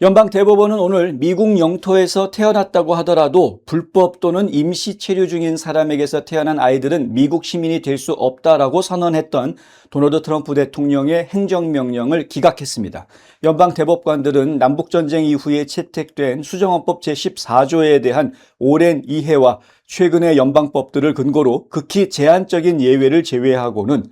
연방 대법원은 오늘 미국 영토에서 태어났다고 하더라도 불법 또는 임시 체류 중인 사람에게서 태어난 아이들은 미국 시민이 될 수 없다라고 선언했던 도널드 트럼프 대통령의 행정명령을 기각했습니다. 연방 대법관들은 남북전쟁 이후에 채택된 수정헌법 제14조에 대한 오랜 이해와 최근의 연방법들을 근거로 극히 제한적인 예외를 제외하고는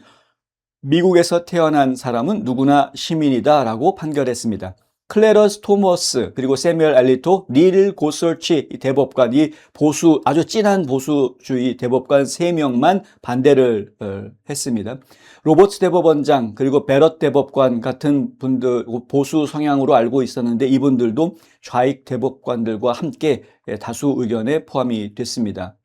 미국에서 태어난 사람은 누구나 시민이다라고 판결했습니다. 클래런스 토머스, 그리고 세뮤얼 알리토, 닐 고서치 대법관이 아주 진한 보수주의 대법관 3명만 반대를 했습니다. 로버츠 대법원장, 그리고 베럿 대법관 같은 분들 보수 성향으로 알고 있었는데 이분들도 좌익 대법관들과 함께 다수 의견에 포함이 됐습니다.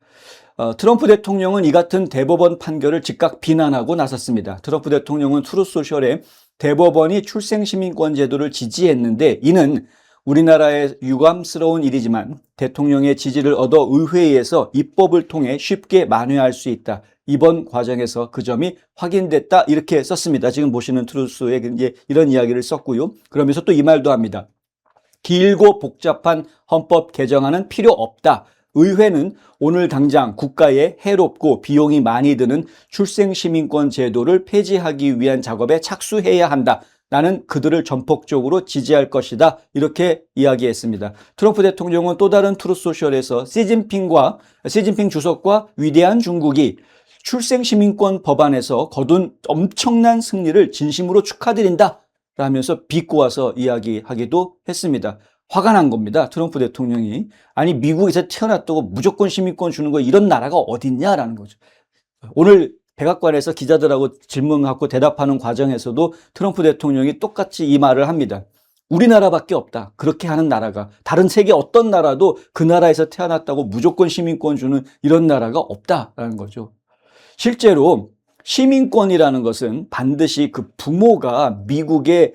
트럼프 대통령은 이 같은 대법원 판결을 즉각 비난하고 나섰습니다. 트럼프 대통령은 트루소셜에 대법원이 출생시민권 제도를 지지했는데 이는 우리나라의 유감스러운 일이지만 대통령의 지지를 얻어 의회에서 입법을 통해 쉽게 만회할 수 있다. 이번 과정에서 그 점이 확인됐다. 이렇게 썼습니다. 지금 보시는 트루스에 이제 이런 이야기를 썼고요. 그러면서 또 이 말도 합니다. 길고 복잡한 헌법 개정안은 필요 없다. 의회는 오늘 당장 국가에 해롭고 비용이 많이 드는 출생시민권 제도를 폐지하기 위한 작업에 착수해야 한다. 나는 그들을 전폭적으로 지지할 것이다. 이렇게 이야기했습니다. 트럼프 대통령은 또 다른 트루소셜에서 시진핑 주석과 위대한 중국이 출생시민권 법안에서 거둔 엄청난 승리를 진심으로 축하드린다. 라면서 비꼬아서 이야기하기도 했습니다. 화가 난 겁니다. 트럼프 대통령이. 아니 미국에서 태어났다고 무조건 시민권 주는 거 이런 나라가 어딨냐라는 거죠. 오늘 백악관에서 기자들하고 질문하고 대답하는 과정에서도 트럼프 대통령이 똑같이 이 말을 합니다. 우리나라밖에 없다. 그렇게 하는 나라가. 다른 세계 어떤 나라도 그 나라에서 태어났다고 무조건 시민권 주는 이런 나라가 없다라는 거죠. 실제로 시민권이라는 것은 반드시 그 부모가 미국에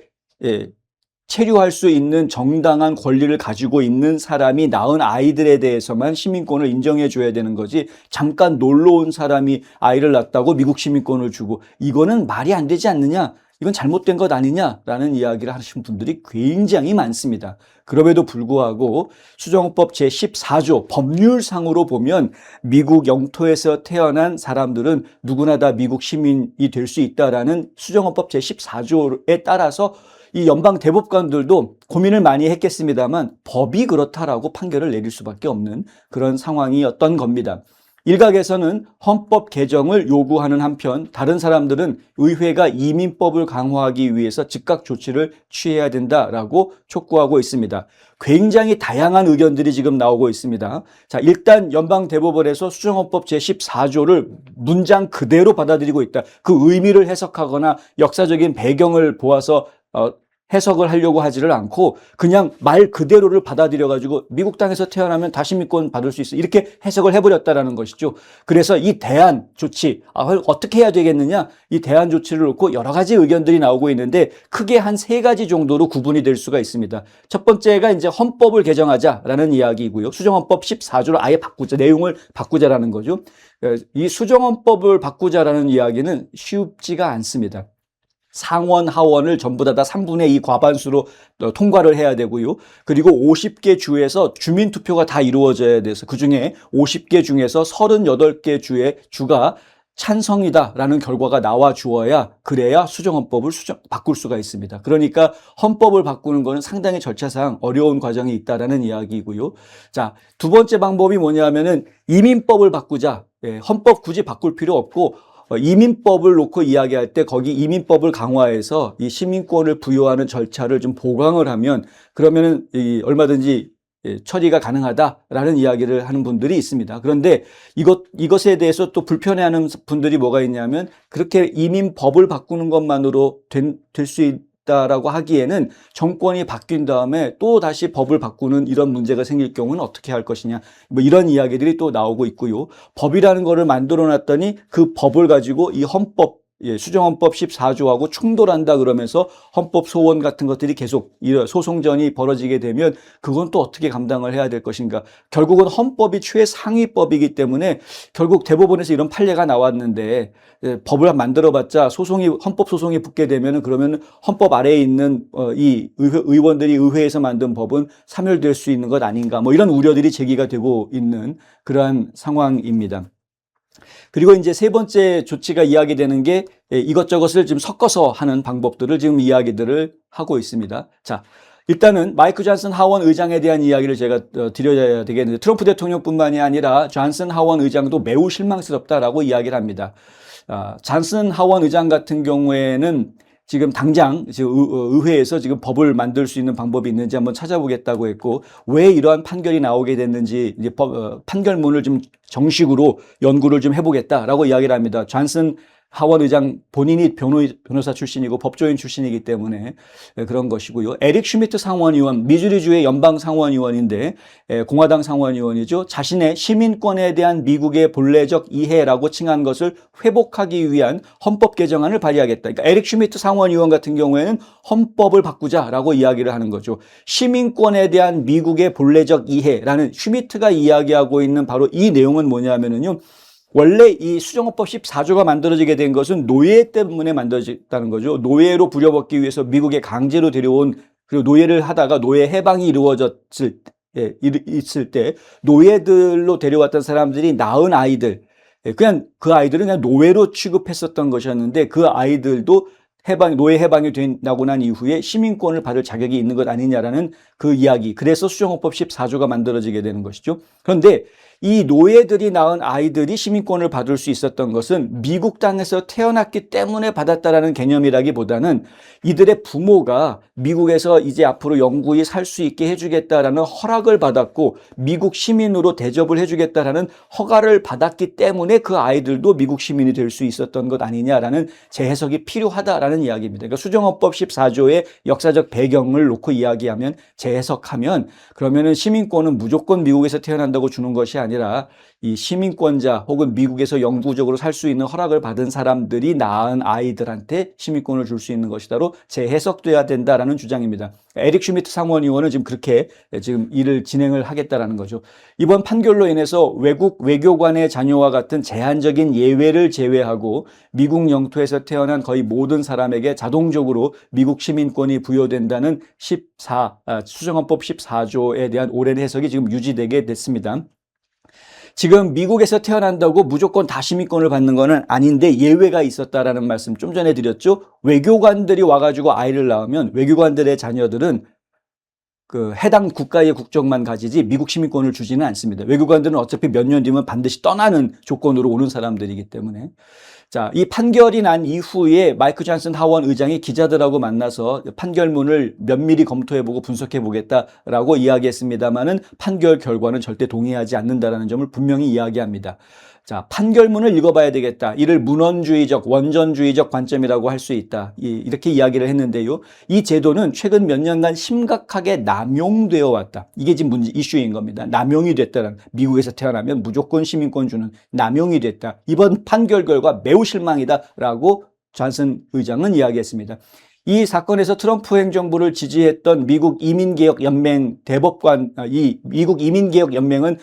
체류할 수 있는 정당한 권리를 가지고 있는 사람이 낳은 아이들에 대해서만 시민권을 인정해 줘야 되는 거지, 잠깐 놀러 온 사람이 아이를 낳았다고 미국 시민권을 주고 이거는 말이 안 되지 않느냐, 이건 잘못된 것 아니냐라는 이야기를 하시는 분들이 굉장히 많습니다. 그럼에도 불구하고 수정헌법 제14조 법률상으로 보면 미국 영토에서 태어난 사람들은 누구나 다 미국 시민이 될 수 있다라는 수정헌법 제14조에 따라서 이 연방 대법관들도 고민을 많이 했겠습니다만 법이 그렇다라고 판결을 내릴 수밖에 없는 그런 상황이었던 겁니다. 일각에서는 헌법 개정을 요구하는 한편 다른 사람들은 의회가 이민법을 강화하기 위해서 즉각 조치를 취해야 된다라고 촉구하고 있습니다. 굉장히 다양한 의견들이 지금 나오고 있습니다. 자, 일단 연방 대법원에서 수정헌법 제14조를 문장 그대로 받아들이고 있다. 그 의미를 해석하거나 역사적인 배경을 보아서 해석을 하려고 하지를 않고 그냥 말 그대로를 받아들여가지고 미국 땅에서 태어나면 다 시민권 받을 수 있어, 이렇게 해석을 해버렸다라는 것이죠. 그래서 이 대안 조치, 어떻게 해야 되겠느냐, 이 대안 조치를 놓고 여러 가지 의견들이 나오고 있는데 크게 한 3가지 정도로 구분이 될 수가 있습니다. 첫 번째가 이제 헌법을 개정하자라는 이야기이고요. 수정헌법 14조를 아예 바꾸자, 내용을 바꾸자라는 거죠. 이 수정헌법을 바꾸자라는 이야기는 쉽지가 않습니다. 상원, 하원을 전부 다 3분의 2 과반수로 통과를 해야 되고요. 그리고 50개 주에서 주민투표가 다 이루어져야 돼서 그중에 50개 중에서 38개 주가 찬성이다라는 결과가 나와 주어야, 그래야 수정헌법을 바꿀 수가 있습니다. 그러니까 헌법을 바꾸는 것은 상당히 절차상 어려운 과정이 있다라는 이야기이고요. 자, 두 번째 방법이 뭐냐면은 이민법을 바꾸자. 헌법 굳이 바꿀 필요 없고 이민법을 놓고 이야기할 때 거기 이민법을 강화해서 이 시민권을 부여하는 절차를 좀 보강을 하면 그러면은 얼마든지 처리가 가능하다라는 이야기를 하는 분들이 있습니다. 그런데 이것에 대해서 또 불편해하는 분들이 뭐가 있냐면, 그렇게 이민법을 바꾸는 것만으로 될 수 있다라고 하기에는 정권이 바뀐 다음에 또 다시 법을 바꾸는 이런 문제가 생길 경우는 어떻게 할 것이냐, 뭐 이런 이야기들이 또 나오고 있고요. 법이라는 거를 만들어 놨더니 그 법을 가지고 이 헌법 수정헌법 14조하고 충돌한다 그러면서 헌법 소원 같은 것들이 계속 소송전이 벌어지게 되면 그건 또 어떻게 감당을 해야 될 것인가. 결국은 헌법이 최상위법이기 때문에 결국 대법원에서 이런 판례가 나왔는데 법을 만들어봤자 헌법 소송이 붙게 되면은 그러면 헌법 아래에 있는 이 의원들이 의회에서 만든 법은 사멸될 수 있는 것 아닌가. 뭐 이런 우려들이 제기가 되고 있는 그러한 상황입니다. 그리고 이제 세 번째 조치가 이야기되는 게 이것저것을 지금 섞어서 하는 방법들을 지금 이야기들을 하고 있습니다. 자, 일단은 마이크 존슨 하원 의장에 대한 이야기를 제가 드려야 되겠는데 트럼프 대통령뿐만이 아니라 존슨 하원 의장도 매우 실망스럽다라고 이야기를 합니다. 존슨 하원 의장 같은 경우에는 지금 당장 의회에서 지금 법을 만들 수 있는 방법이 있는지 한번 찾아보겠다고 했고 왜 이러한 판결이 나오게 됐는지 이제 판결문을 좀 정식으로 연구를 좀 해보겠다라고 이야기를 합니다. 존슨 하원 의장 본인이 변호사 출신이고 법조인 출신이기 때문에 그런 것이고요. 에릭 슈미트 상원의원, 미주리주의 연방 상원의원인데 공화당 상원의원이죠. 자신의 시민권에 대한 미국의 본래적 이해라고 칭한 것을 회복하기 위한 헌법 개정안을 발의하겠다. 그러니까 에릭 슈미트 상원의원 같은 경우에는 헌법을 바꾸자라고 이야기를 하는 거죠. 시민권에 대한 미국의 본래적 이해라는 슈미트가 이야기하고 있는 바로 이 내용은 뭐냐면은요. 원래 이 수정헌법 14조가 만들어지게 된 것은 노예 때문에 만들어졌다는 거죠. 노예로 부려먹기 위해서 미국에 강제로 데려온, 그리고 노예를 하다가 노예 해방이 있을 때 노예들로 데려왔던 사람들이 낳은 아이들, 그냥 그 아이들은 그냥 노예로 취급했었던 것이었는데 그 아이들도 노예 해방이 나고 난 이후에 시민권을 받을 자격이 있는 것 아니냐라는 그 이야기. 그래서 수정헌법 14조가 만들어지게 되는 것이죠. 그런데 이 노예들이 낳은 아이들이 시민권을 받을 수 있었던 것은 미국 땅에서 태어났기 때문에 받았다라는 개념이라기보다는 이들의 부모가 미국에서 이제 앞으로 영구히 살 수 있게 해주겠다라는 허락을 받았고 미국 시민으로 대접을 해주겠다라는 허가를 받았기 때문에 그 아이들도 미국 시민이 될 수 있었던 것 아니냐라는 재해석이 필요하다라는 이야기입니다. 그러니까 수정헌법 14조의 역사적 배경을 놓고 이야기하면 재해석하면 그러면은 시민권은 무조건 미국에서 태어난다고 주는 것이 아니라 이 시민권자 혹은 미국에서 영구적으로 살 수 있는 허락을 받은 사람들이 낳은 아이들한테 시민권을 줄 수 있는 것이다로 재해석돼야 된다라는 주장입니다. 에릭 슈미트 상원의원은 지금 그렇게 지금 일을 진행을 하겠다라는 거죠. 이번 판결로 인해서 외국 외교관의 자녀와 같은 제한적인 예외를 제외하고 미국 영토에서 태어난 거의 모든 사람에게 자동적으로 미국 시민권이 부여된다는 수정헌법 14조에 대한 오랜 해석이 지금 유지되게 됐습니다. 지금 미국에서 태어난다고 무조건 다 시민권을 받는 거는 아닌데 예외가 있었다라는 말씀 좀 전에 드렸죠. 외교관들이 와가지고 아이를 낳으면 외교관들의 자녀들은 그 해당 국가의 국적만 가지지 미국 시민권을 주지는 않습니다. 외교관들은 어차피 몇 년 뒤면 반드시 떠나는 조건으로 오는 사람들이기 때문에. 자, 이 판결이 난 이후에 마이크 존슨 하원 의장이 기자들하고 만나서 판결문을 면밀히 검토해보고 분석해보겠다라고 이야기했습니다만은 판결 결과는 절대 동의하지 않는다라는 점을 분명히 이야기합니다. 자, 판결문을 읽어봐야 되겠다. 이를 문헌주의적, 원전주의적 관점이라고 할 수 있다. 이렇게 이야기를 했는데요. 이 제도는 최근 몇 년간 심각하게 남용되어 왔다. 이게 지금 이슈인 겁니다. 남용이 됐다는, 미국에서 태어나면 무조건 시민권 주는 남용이 됐다. 이번 판결 결과 매우 실망이다라고 존슨 의장은 이야기했습니다. 이 사건에서 트럼프 행정부를 지지했던 미국 이민개혁연맹 대법관, 이 미국 이민개혁연맹은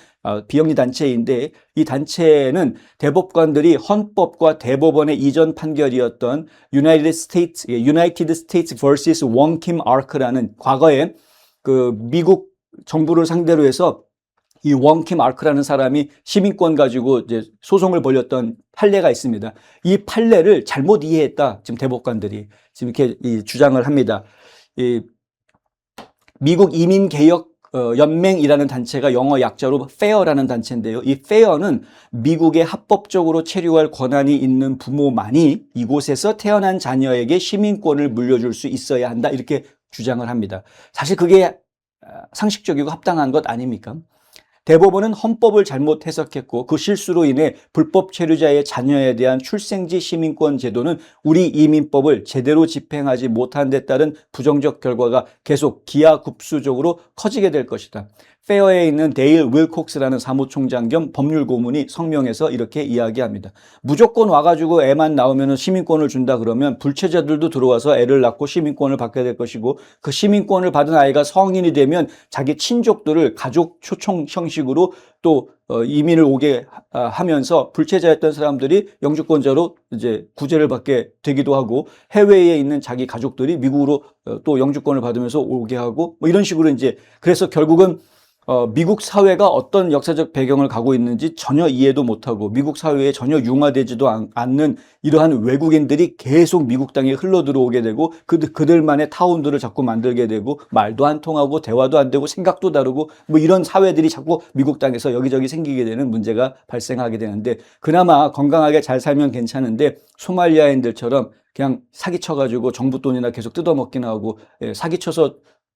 비영리 단체인데 이 단체는 대법관들이 헌법과 대법원의 이전 판결이었던 United States vs. 원킴 아크라는 과거에 그 미국 정부를 상대로 해서 이 원킴 아크라는 사람이 시민권 가지고 이제 소송을 벌였던 판례가 있습니다. 이 판례를 잘못 이해했다. 지금 대법관들이 지금 이렇게 주장을 합니다. 이 미국 이민개혁 연맹이라는 단체가 영어 약자로 FAIR라는 단체인데요. 이 FAIR는 미국에 합법적으로 체류할 권한이 있는 부모만이 이곳에서 태어난 자녀에게 시민권을 물려줄 수 있어야 한다. 이렇게 주장을 합니다. 사실 그게 상식적이고 합당한 것 아닙니까? 대법원은 헌법을 잘못 해석했고 그 실수로 인해 불법 체류자의 자녀에 대한 출생지 시민권 제도는 우리 이민법을 제대로 집행하지 못한 데 따른 부정적 결과가 계속 기하급수적으로 커지게 될 것이다. 페어에 있는 데일 윌콕스라는 사무총장 겸 법률 고문이 성명에서 이렇게 이야기합니다. 무조건 와가지고 애만 낳으면 시민권을 준다 그러면 불체자들도 들어와서 애를 낳고 시민권을 받게 될 것이고 그 시민권을 받은 아이가 성인이 되면 자기 친족들을 가족 초청 형식으로 또 이민을 오게 하면서 불체자였던 사람들이 영주권자로 이제 구제를 받게 되기도 하고 해외에 있는 자기 가족들이 미국으로 또 영주권을 받으면서 오게 하고 뭐 이런 식으로 이제 그래서 결국은 미국 사회가 어떤 역사적 배경을 가고 있는지 전혀 이해도 못하고 미국 사회에 전혀 융화되지도 않는 이러한 외국인들이 계속 미국 땅에 흘러들어오게 되고 그들만의 타운들을 자꾸 만들게 되고 말도 안 통하고 대화도 안 되고 생각도 다르고 뭐 이런 사회들이 자꾸 미국 땅에서 여기저기 생기게 되는 문제가 발생하게 되는데 그나마 건강하게 잘 살면 괜찮은데 소말리아인들처럼 그냥 사기쳐가지고 정부 돈이나 계속 뜯어먹기나 하고 사기쳐서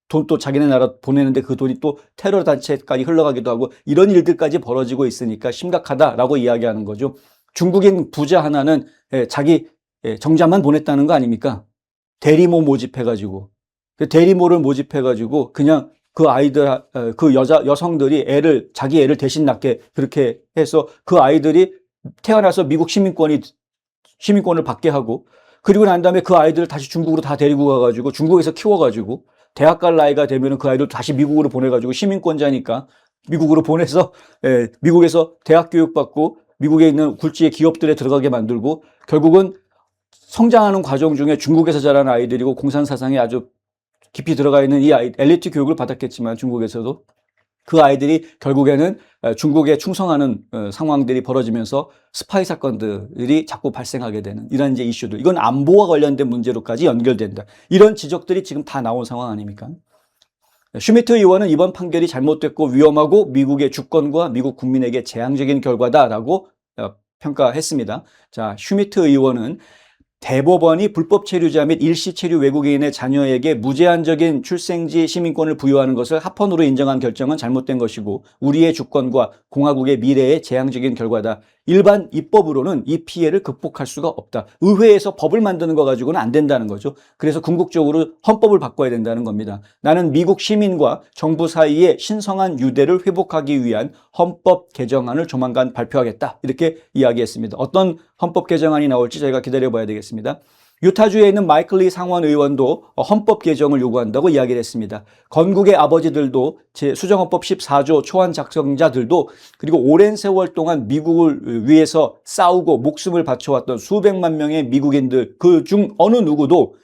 돈 또 자기네 나라 보내는데 그 돈이 또 테러 단체까지 흘러가기도 하고 이런 일들까지 벌어지고 있으니까 심각하다라고 이야기하는 거죠. 중국인 부자 하나는 자기 정자만 보냈다는 거 아닙니까? 대리모 모집해가지고 그 대리모를 모집해가지고 그냥 그 아이들 그 여성들이 자기 애를 대신 낳게 그렇게 해서 그 아이들이 태어나서 미국 시민권을 받게 하고 그리고 난 다음에 그 아이들을 다시 중국으로 다 데리고 가가지고 중국에서 키워가지고 대학 갈 나이가 되면 그 아이들 다시 미국으로 보내가지고 시민권자니까 미국으로 보내서 미국에서 대학 교육받고 미국에 있는 굴지의 기업들에 들어가게 만들고 결국은 성장하는 과정 중에 중국에서 자란 아이들이고 공산사상에 아주 깊이 들어가 있는 이 아이 엘리트 교육을 받았겠지만 중국에서도 그 아이들이 결국에는 중국에 충성하는 상황들이 벌어지면서 스파이 사건들이 자꾸 발생하게 되는 이런 이제 이슈들. 이건 안보와 관련된 문제로까지 연결된다. 이런 지적들이 지금 다 나온 상황 아닙니까? 슈미트 의원은 이번 판결이 잘못됐고 위험하고 미국의 주권과 미국 국민에게 재앙적인 결과다라고 평가했습니다. 자, 슈미트 의원은 대법원이 불법 체류자 및 일시 체류 외국인의 자녀에게 무제한적인 출생지 시민권을 부여하는 것을 합헌으로 인정한 결정은 잘못된 것이고 우리의 주권과 공화국의 미래에 재앙적인 결과다. 일반 입법으로는 이 피해를 극복할 수가 없다. 의회에서 법을 만드는 거 가지고는 안 된다는 거죠. 그래서 궁극적으로 헌법을 바꿔야 된다는 겁니다. 나는 미국 시민과 정부 사이의 신성한 유대를 회복하기 위한 헌법 개정안을 조만간 발표하겠다. 이렇게 이야기했습니다. 어떤 헌법 개정안이 나올지 저희가 기다려봐야 되겠습니다. 유타주에 있는 마이클 리 상원 의원도 헌법 개정을 요구한다고 이야기를 했습니다. 건국의 아버지들도 수정헌법 14조 초안 작성자들도 그리고 오랜 세월 동안 미국을 위해서 싸우고 목숨을 바쳐왔던 수백만 명의 미국인들 그 중 어느 누구도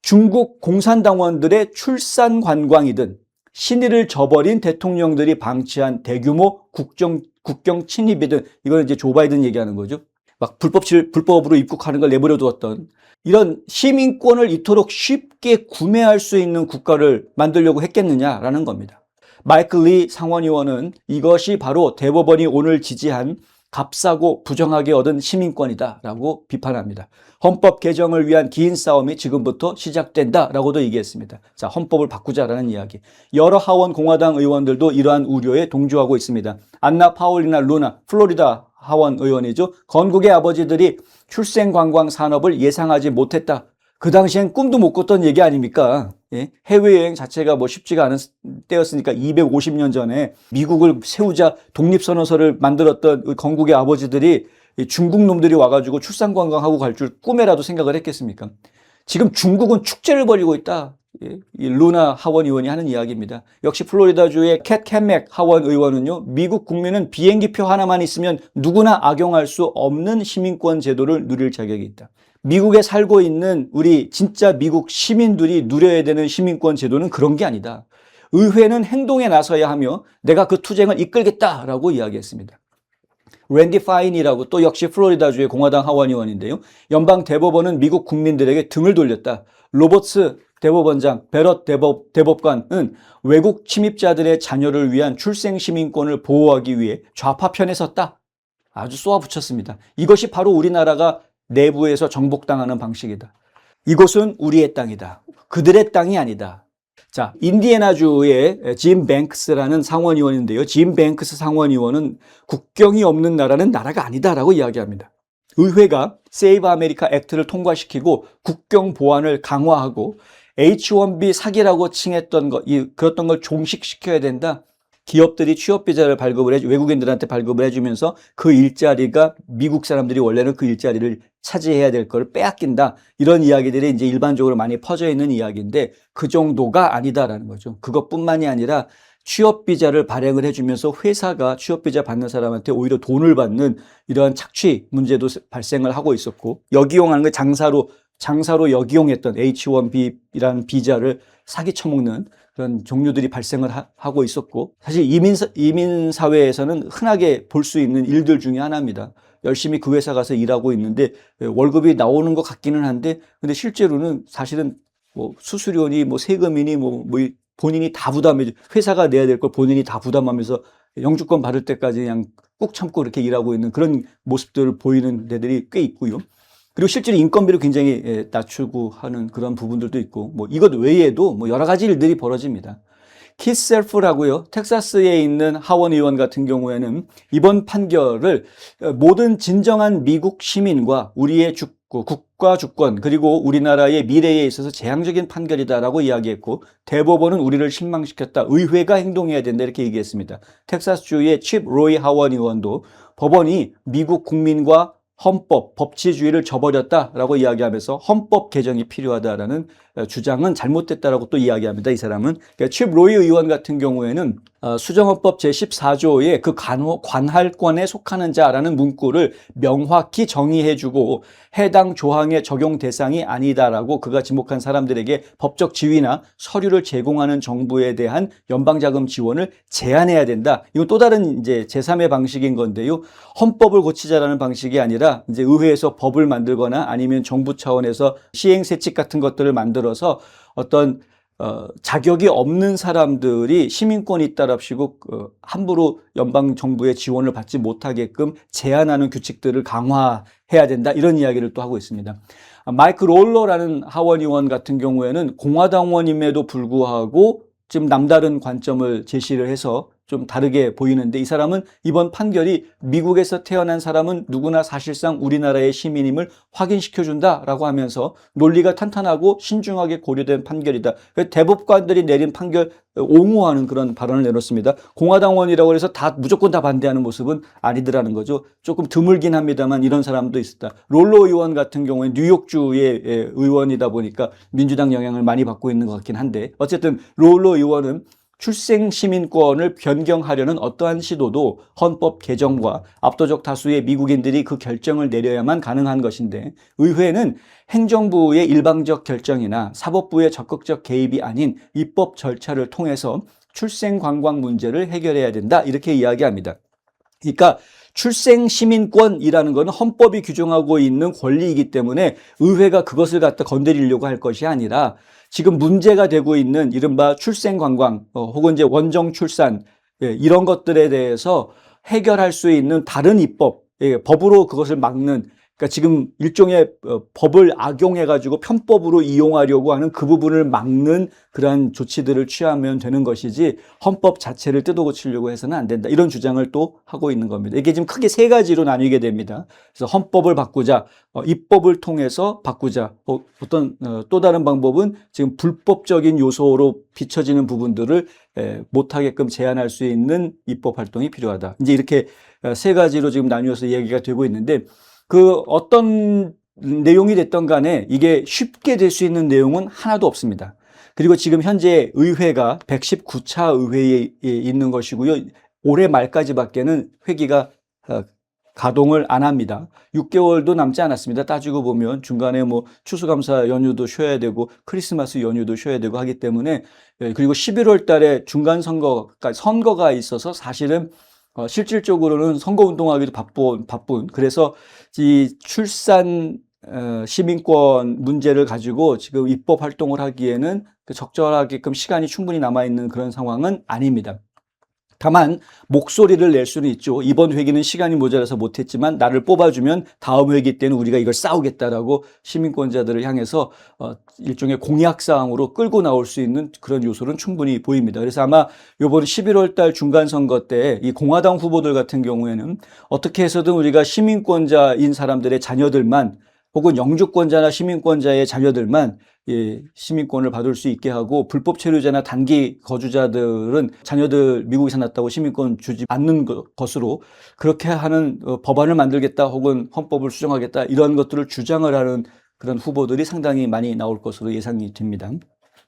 중국 공산당원들의 출산 관광이든 신의를 저버린 대통령들이 방치한 대규모 국경 침입이든 이건 이제 조 바이든 얘기하는 거죠. 막 불법으로 입국하는 걸 내버려 두었던 이런 시민권을 이토록 쉽게 구매할 수 있는 국가를 만들려고 했겠느냐라는 겁니다. 마이클 리 상원의원은 이것이 바로 대법원이 오늘 지지한 값싸고 부정하게 얻은 시민권이다라고 비판합니다. 헌법 개정을 위한 긴 싸움이 지금부터 시작된다라고도 얘기했습니다. 자, 헌법을 바꾸자라는 이야기. 여러 하원 공화당 의원들도 이러한 우려에 동조하고 있습니다. 안나 파울리나 루나 플로리다 하원 의원이죠. 건국의 아버지들이 출생관광 산업을 예상하지 못했다. 그 당시엔 꿈도 못 꿨던 얘기 아닙니까? 예? 해외여행 자체가 뭐 쉽지가 않은 때였으니까 250년 전에 미국을 세우자 독립선언서를 만들었던 건국의 아버지들이 중국 놈들이 와가지고 출산관광하고 갈 줄 꿈에라도 생각을 했겠습니까? 지금 중국은 축제를 벌이고 있다. 이 루나 하원 의원이 하는 이야기입니다. 역시 플로리다주의 캣 캔맥 하원 의원은요. 미국 국민은 비행기표 하나만 있으면 누구나 악용할 수 없는 시민권 제도를 누릴 자격이 있다. 미국에 살고 있는 우리 진짜 미국 시민들이 누려야 되는 시민권 제도는 그런 게 아니다. 의회는 행동에 나서야 하며 내가 그 투쟁을 이끌겠다라고 이야기했습니다. 랜디 파인이라고 또 역시 플로리다주의 공화당 하원 의원인데요. 연방 대법원은 미국 국민들에게 등을 돌렸다. 로버츠 대법원장, 베럿 대법관은 외국 침입자들의 자녀를 위한 출생 시민권을 보호하기 위해 좌파 편에 섰다. 아주 쏘아붙였습니다. 이것이 바로 우리나라가 내부에서 정복당하는 방식이다. 이곳은 우리의 땅이다. 그들의 땅이 아니다. 자, 인디애나주의 짐 뱅크스라는 상원의원인데요. 짐 뱅크스 상원의원은 국경이 없는 나라는 나라가 아니다라고 이야기합니다. 의회가 세이브 아메리카 액트를 통과시키고 국경 보안을 강화하고 H-1B 사기라고 칭했던 그랬던 걸 종식시켜야 된다. 기업들이 취업비자를 외국인들한테 발급을 해주면서 그 일자리가 미국 사람들이 원래는 그 일자리를 차지해야 될 걸 빼앗긴다. 이런 이야기들이 이제 일반적으로 많이 퍼져 있는 이야기인데 그 정도가 아니다라는 거죠. 그것뿐만이 아니라 취업비자를 발행을 해주면서 회사가 취업비자 받는 사람한테 오히려 돈을 받는 이러한 착취 문제도 발생을 하고 있었고, 역이용하는 걸 장사로 역이용했던 H-1B라는 비자를 사기 쳐먹는 그런 종류들이 발생을 하고 있었고, 사실 이민 사회에서는 흔하게 볼 수 있는 일들 중에 하나입니다. 열심히 그 회사 가서 일하고 있는데 월급이 나오는 것 같기는 한데, 근데 실제로는 사실은 뭐 수수료니 뭐 세금이니 뭐 본인이 다 회사가 내야 될 걸 본인이 다 부담하면서 영주권 받을 때까지 그냥 꾹 참고 이렇게 일하고 있는 그런 모습들을 보이는 데들이 꽤 있고요. 그리고 실제로 인건비를 굉장히 낮추고 하는 그런 부분들도 있고, 뭐 이것 외에도 뭐 여러 가지 일들이 벌어집니다. 키스 셀프라고요, 텍사스에 있는 하원 의원 같은 경우에는 이번 판결을 모든 진정한 미국 시민과 우리의 국가 주권 그리고 우리나라의 미래에 있어서 재앙적인 판결이다라고 이야기했고, 대법원은 우리를 실망시켰다, 의회가 행동해야 된다 이렇게 얘기했습니다. 텍사스주의 칩 로이 하원 의원도 법원이 미국 국민과 헌법, 법치주의를 저버렸다라고 이야기하면서 헌법 개정이 필요하다라는 주장은 잘못됐다라고 또 이야기합니다. 이 사람은. 그러니까 칩 로이 의원 같은 경우에는 수정헌법 제14조의 그 관할권에 속하는 자라는 문구를 명확히 정의해주고 해당 조항의 적용 대상이 아니다라고 그가 지목한 사람들에게 법적 지위나 서류를 제공하는 정부에 대한 연방자금 지원을 제한해야 된다. 이건 또 다른 이제 제3의 방식인 건데요. 헌법을 고치자라는 방식이 아니라 이제 의회에서 법을 만들거나 아니면 정부 차원에서 시행세칙 같은 것들을 만들어서 어떤 자격이 없는 사람들이 시민권이 있다랍시고 함부로 연방 정부의 지원을 받지 못하게끔 제한하는 규칙들을 강화해야 된다, 이런 이야기를 또 하고 있습니다. 마이크 롤러라는 하원 의원 같은 경우에는 공화당원임에도 불구하고 지금 남다른 관점을 제시를 해서 좀 다르게 보이는데, 이 사람은 이번 판결이 미국에서 태어난 사람은 누구나 사실상 우리나라의 시민임을 확인시켜준다라고 하면서 논리가 탄탄하고 신중하게 고려된 판결이다. 대법관들이 내린 판결 옹호하는 그런 발언을 내놓습니다. 공화당원이라고 해서 무조건 다 반대하는 모습은 아니더라는 거죠. 조금 드물긴 합니다만 이런 사람도 있었다. 롤러 의원 같은 경우에 뉴욕주의 의원이다 보니까 민주당 영향을 많이 받고 있는 것 같긴 한데, 어쨌든 롤러 의원은 출생 시민권을 변경하려는 어떠한 시도도 헌법 개정과 압도적 다수의 미국인들이 그 결정을 내려야만 가능한 것인데, 의회는 행정부의 일방적 결정이나 사법부의 적극적 개입이 아닌 입법 절차를 통해서 출생 관광 문제를 해결해야 된다, 이렇게 이야기합니다. 그러니까 출생 시민권이라는 것은 헌법이 규정하고 있는 권리이기 때문에 의회가 그것을 갖다 건드리려고 할 것이 아니라, 지금 문제가 되고 있는 이른바 출생 관광 혹은 이제 원정 출산, 이런 것들에 대해서 해결할 수 있는 다른 입법, 법으로 그것을 막는, 그러니까 지금 일종의 법을 악용해가지고 편법으로 이용하려고 하는 그 부분을 막는 그러한 조치들을 취하면 되는 것이지 헌법 자체를 뜯어고치려고 해서는 안 된다, 이런 주장을 또 하고 있는 겁니다. 이게 지금 크게 세 가지로 나뉘게 됩니다. 그래서 헌법을 바꾸자, 입법을 통해서 바꾸자, 어떤 또 다른 방법은 지금 불법적인 요소로 비춰지는 부분들을 못하게끔 제한할 수 있는 입법 활동이 필요하다. 이제 이렇게 세 가지로 지금 나뉘어서 얘기가 되고 있는데, 그 어떤 내용이 됐던 간에 이게 쉽게 될 수 있는 내용은 하나도 없습니다. 그리고 지금 현재 의회가 119차 의회에 있는 것이고요. 올해 말까지밖에는 회기가 가동을 안 합니다. 6개월도 남지 않았습니다. 따지고 보면 중간에 뭐 추수감사 연휴도 쉬어야 되고 크리스마스 연휴도 쉬어야 되고 하기 때문에, 그리고 11월 달에 중간 선거가 있어서 사실은 실질적으로는 선거운동하기도 바쁜, 그래서 이 출산 시민권 문제를 가지고 지금 입법 활동을 하기에는 적절하게끔 시간이 충분히 남아있는 그런 상황은 아닙니다. 다만 목소리를 낼 수는 있죠. 이번 회기는 시간이 모자라서 못했지만 나를 뽑아주면 다음 회기 때는 우리가 이걸 싸우겠다라고 시민권자들을 향해서 일종의 공약사항으로 끌고 나올 수 있는 그런 요소는 충분히 보입니다. 그래서 아마 이번 11월 달 중간선거 때 이 공화당 후보들 같은 경우에는 어떻게 해서든 우리가 시민권자인 사람들의 자녀들만 혹은 영주권자나 시민권자의 자녀들만 시민권을 받을 수 있게 하고 불법 체류자나 단기 거주자들은 자녀들 미국에서 났다고 시민권 주지 않는 것으로 그렇게 하는 법안을 만들겠다 혹은 헌법을 수정하겠다 이런 것들을 주장을 하는 그런 후보들이 상당히 많이 나올 것으로 예상이 됩니다.